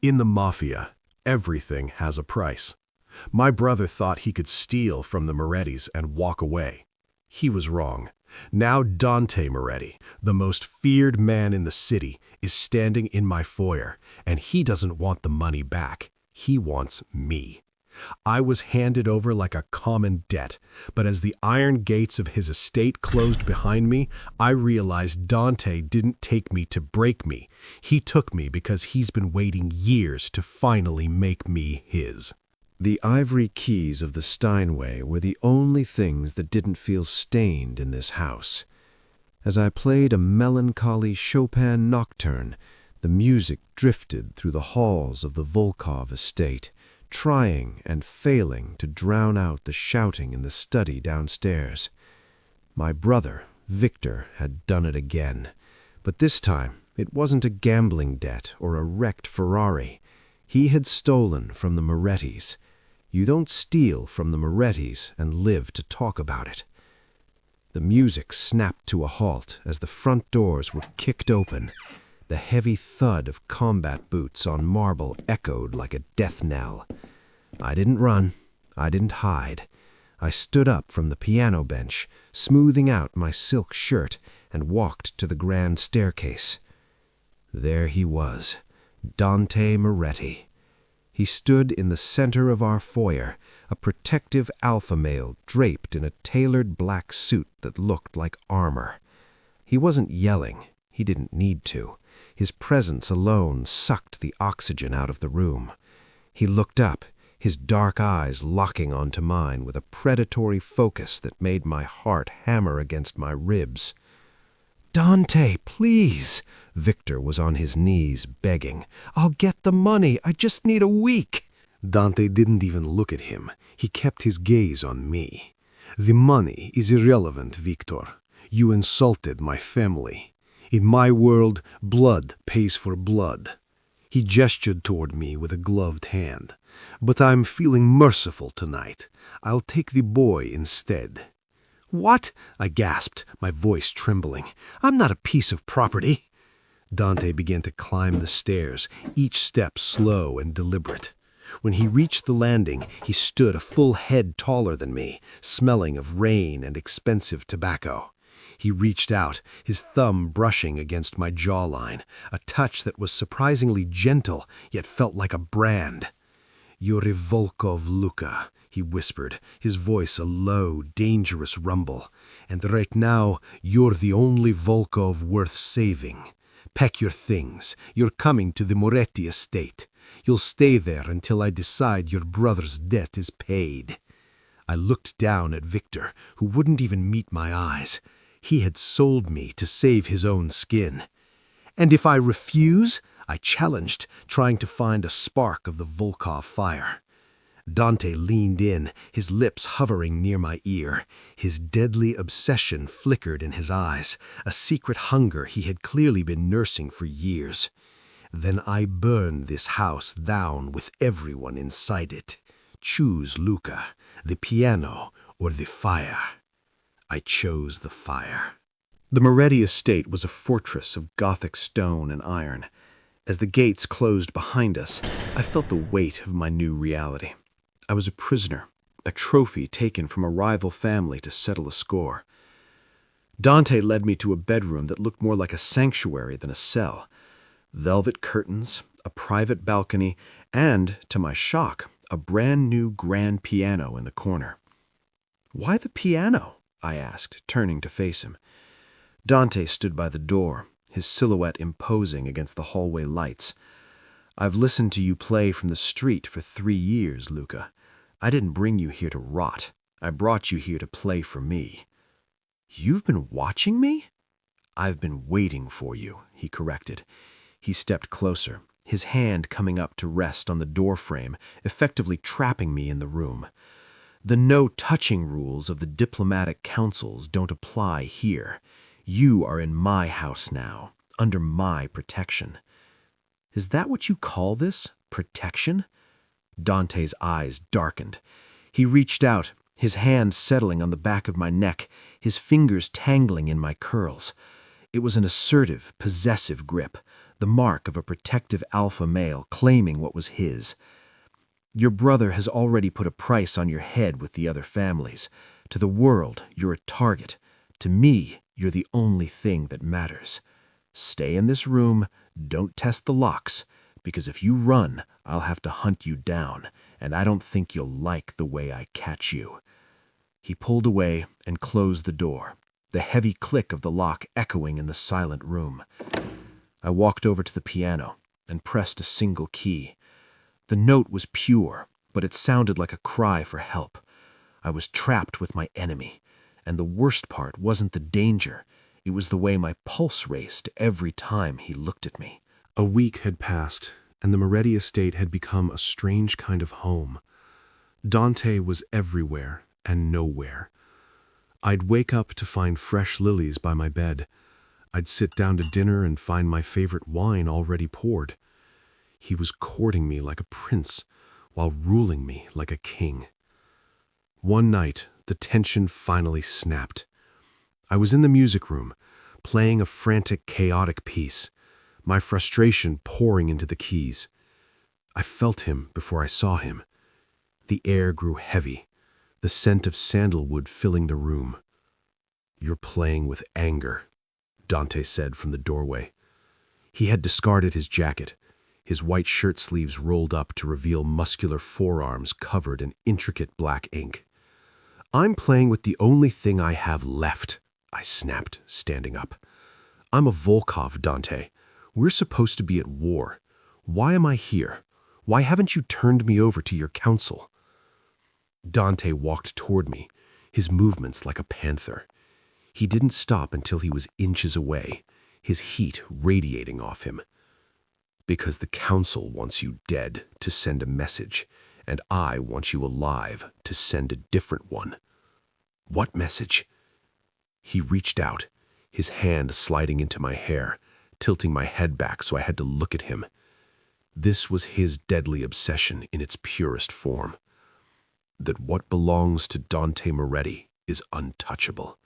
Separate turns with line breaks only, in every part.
In the mafia, everything has a price. My brother thought he could steal from the Morettis and walk away. He was wrong. Now Dante Moretti, the most feared man in the city, is standing in my foyer, and he doesn't want the money back. He wants me. I was handed over like a common debt, but as the iron gates of his estate closed behind me, I realized Dante didn't take me to break me. He took me because he's been waiting years to finally make me his.
The ivory keys of the Steinway were the only things that didn't feel stained in this house. As I played a melancholy Chopin nocturne, the music drifted through the halls of the Volkov estate, trying and failing to drown out the shouting in the study downstairs. My brother, Victor, had done it again, but this time it wasn't a gambling debt or a wrecked Ferrari. He had stolen from the Morettis. You don't steal from the Morettis and live to talk about it. The music snapped to a halt as the front doors were kicked open. The heavy thud of combat boots on marble echoed like a death knell. I didn't run. I didn't hide. I stood up from the piano bench, smoothing out my silk shirt, and walked to the grand staircase. There he was, Dante Moretti. He stood in the center of our foyer, a protective alpha male draped in a tailored black suit that looked like armor. He wasn't yelling. He didn't need to. His presence alone sucked the oxygen out of the room. He looked up, his dark eyes locking onto mine with a predatory focus that made my heart hammer against my ribs. "Dante, please!" Victor was on his knees, begging. "I'll get the money. I just need a week."
Dante didn't even look at him. He kept his gaze on me. "The money is irrelevant, Victor. You insulted my family. In my world, blood pays for blood." He gestured toward me with a gloved hand. "But I'm feeling merciful tonight. I'll take the boy instead." "What?" I gasped, my voice trembling. "I'm not a piece of property." Dante began to climb the stairs, each step slow and deliberate. When he reached the landing, he stood a full head taller than me, smelling of rain and expensive tobacco. He reached out, his thumb brushing against my jawline, a touch that was surprisingly gentle, yet felt like a brand. "You're a Volkov, Luca," he whispered, his voice a low, dangerous rumble. "And right now, you're the only Volkov worth saving. Pack your things. You're coming to the Moretti estate. You'll stay there until I decide your brother's debt is paid." I looked down at Victor, who wouldn't even meet my eyes. He had sold me to save his own skin. "And if I refuse?" I challenged, trying to find a spark of the Volkov fire. Dante leaned in, his lips hovering near my ear. His deadly obsession flickered in his eyes, a secret hunger he had clearly been nursing for years. "Then I burn this house down with everyone inside it. Choose, Luca, the piano or the fire." I chose the fire. The Moretti estate was a fortress of Gothic stone and iron. As the gates closed behind us, I felt the weight of my new reality. I was a prisoner, a trophy taken from a rival family to settle a score. Dante led me to a bedroom that looked more like a sanctuary than a cell. Velvet curtains, a private balcony, and, to my shock, a brand new grand piano in the corner. "Why the piano?" I asked, turning to face him. Dante stood by the door, his silhouette imposing against the hallway lights. "I've listened to you play from the street for 3 years, Luca. I didn't bring you here to rot. I brought you here to play for me." "You've been watching me?" "I've been waiting for you," he corrected. He stepped closer, his hand coming up to rest on the doorframe, effectively trapping me in the room. "The no-touching rules of the diplomatic councils don't apply here. You are in my house now, under my protection." "Is that what you call this? Protection?" Dante's eyes darkened. He reached out, his hand settling on the back of my neck, his fingers tangling in my curls. It was an assertive, possessive grip,
the mark of a protective alpha male claiming what was his. Your brother has already put a price on your head with the other families. To the world, you're a target. To me, you're the only thing that matters. Stay in this room, don't test the locks, because if you run, I'll have to hunt you down, and I don't think you'll like the way I catch you." He pulled away and closed the door, the heavy click of the lock echoing in the silent room. I walked over to the piano and pressed a single key. The note was pure, but it sounded like a cry for help. I was trapped with my enemy, and the worst part wasn't the danger. It was the way my pulse raced every time he looked at me.
A week had passed, and the Moretti estate had become a strange kind of home. Dante was everywhere and nowhere. I'd wake up to find fresh lilies by my bed. I'd sit down to dinner and find my favorite wine already poured. He was courting me like a prince, while ruling me like a king. One night, the tension finally snapped. I was in the music room, playing a frantic, chaotic piece, my frustration pouring into the keys. I felt him before I saw him. The air grew heavy, the scent of sandalwood filling the room. "You're playing with anger," Dante said from the doorway. He had discarded his jacket, his white shirt sleeves rolled up to reveal muscular forearms covered in intricate black ink. "I'm playing with the only thing I have left," I snapped, standing up. "I'm a Volkov, Dante. We're supposed to be at war. Why am I here? Why haven't you turned me over to your council?" Dante walked toward me, his movements like a panther. He didn't stop until he was inches away, his heat radiating off him. "Because the council wants you dead to send a message, and I want you alive to send a different one." "What message?" He reached out, his hand sliding into my hair, tilting my head back so I had to look at him. This was his deadly obsession in its purest form. That what belongs to Dante Moretti is untouchable.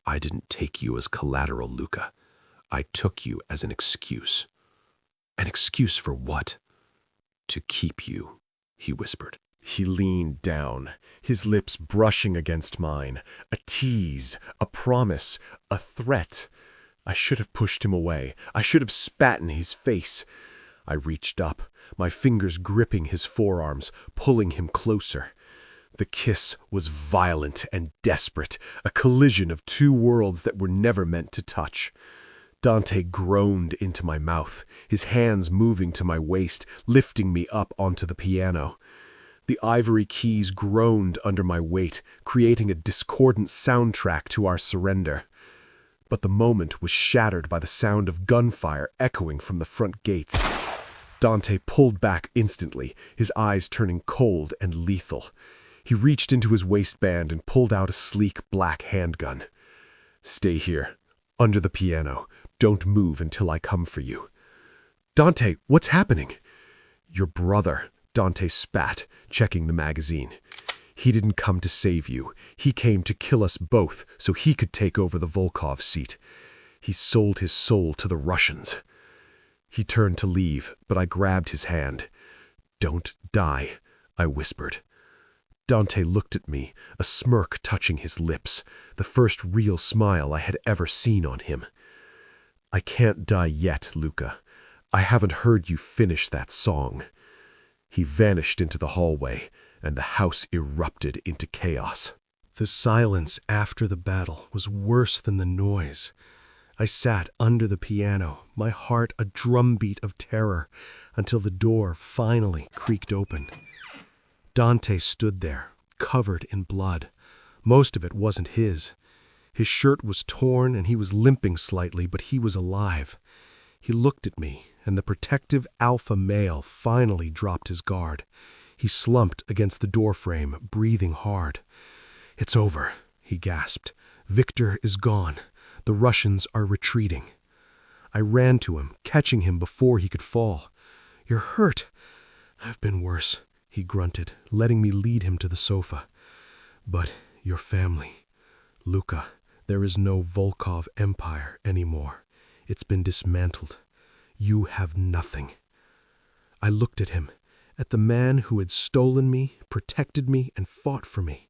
I didn't take you as collateral, Luca. I took you as an excuse. "An excuse for what?" "To keep you," he whispered. He leaned down, his lips brushing against mine. A tease, a promise, a threat. I should have pushed him away. I should have spat in his face. I reached up, my fingers gripping his forearms, pulling him closer. The kiss was violent and desperate, a collision of two worlds that were never meant to touch. Dante groaned into my mouth, his hands moving to my waist, lifting me up onto the piano. The ivory keys groaned under my weight, creating a discordant soundtrack to our surrender. But the moment was shattered by the sound of gunfire echoing from the front gates. Dante pulled back instantly, his eyes turning cold and lethal. He reached into his waistband and pulled out a sleek black handgun. "Stay here, under the piano. Don't move until I come for you." "Dante, what's happening?" "Your brother," Dante spat, checking the magazine. "He didn't come to save you. He came to kill us both so he could take over the Volkov seat. He sold his soul to the Russians." He turned to leave, but I grabbed his hand. "Don't die," I whispered. Dante looked at me, a smirk touching his lips, the first real smile I had ever seen on him. "I can't die yet, Luca. I haven't heard you finish that song." He vanished into the hallway, and the house erupted into chaos. The silence after the battle was worse than the noise. I sat under the piano, my heart a drumbeat of terror, until the door finally creaked open. Dante stood there, covered in blood. Most of it wasn't his. His shirt was torn and he was limping slightly, but he was alive. He looked at me, and the protective alpha male finally dropped his guard. He slumped against the doorframe, breathing hard. "It's over," he gasped. "Victor is gone. The Russians are retreating." I ran to him, catching him before he could fall. "You're hurt." "I've been worse," he grunted, letting me lead him to the sofa. "But your family. Luca, there is no Volkov empire anymore. It's been dismantled. You have nothing." I looked at him, at the man who had stolen me, protected me, and fought for me.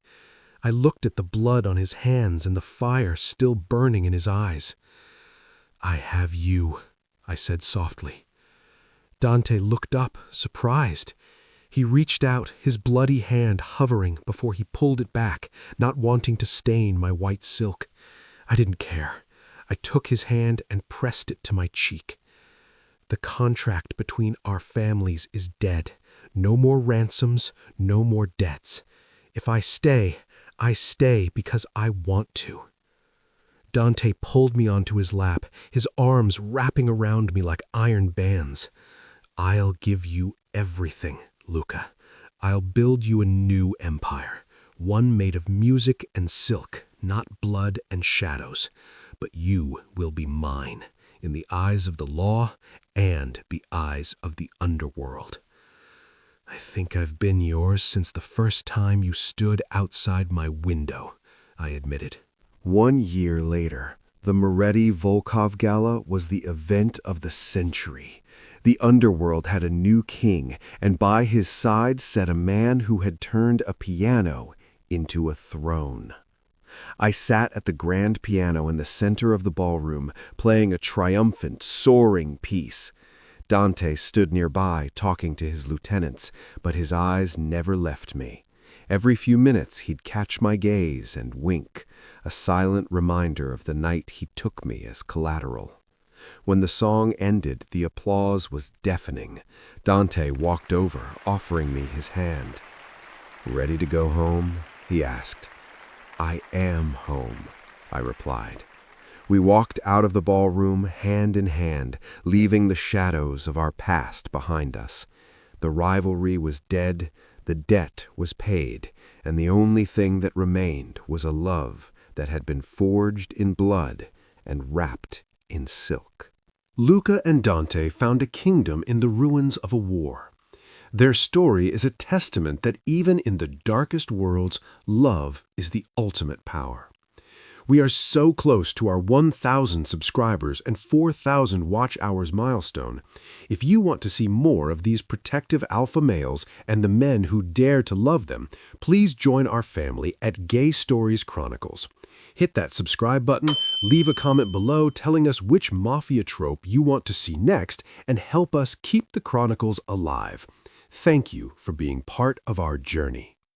I looked at the blood on his hands and the fire still burning in his eyes. "I have you," I said softly. Dante looked up, surprised. He reached out, his bloody hand hovering before he pulled it back, not wanting to stain my white silk. I didn't care. I took his hand and pressed it to my cheek. "The contract between our families is dead. No more ransoms, no more debts. If I stay because I want to." Dante pulled me onto his lap, his arms wrapping around me like iron bands. "I'll give you everything, Luca. I'll build you a new empire, one made of music and silk, not blood and shadows. But you will be mine, in the eyes of the law and the eyes of the underworld." "I think I've been yours since the first time you stood outside my window," I admitted.
1 year later, the Moretti Volkov Gala was the event of the century. The underworld had a new king, and by his side sat a man who had turned a piano into a throne. I sat at the grand piano in the center of the ballroom, playing a triumphant, soaring piece. Dante stood nearby, talking to his lieutenants, but his eyes never left me. Every few minutes he'd catch my gaze and wink, a silent reminder of the night he took me as collateral. When the song ended, the applause was deafening. Dante walked over, offering me his hand. "Ready to go home?" he asked. "I am home," I replied. We walked out of the ballroom hand in hand, leaving the shadows of our past behind us. The rivalry was dead, the debt was paid, and the only thing that remained was a love that had been forged in blood and wrapped in silk.
Luca and Dante found a kingdom in the ruins of a war. Their story is a testament that even in the darkest worlds, love is the ultimate power. We are so close to our 1,000 subscribers and 4,000 watch hours milestone. If you want to see more of these protective alpha males and the men who dare to love them, please join our family at Gay Stories Chronicles. Hit that subscribe button, leave a comment below telling us which mafia trope you want to see next, and help us keep the Chronicles alive. Thank you for being part of our journey.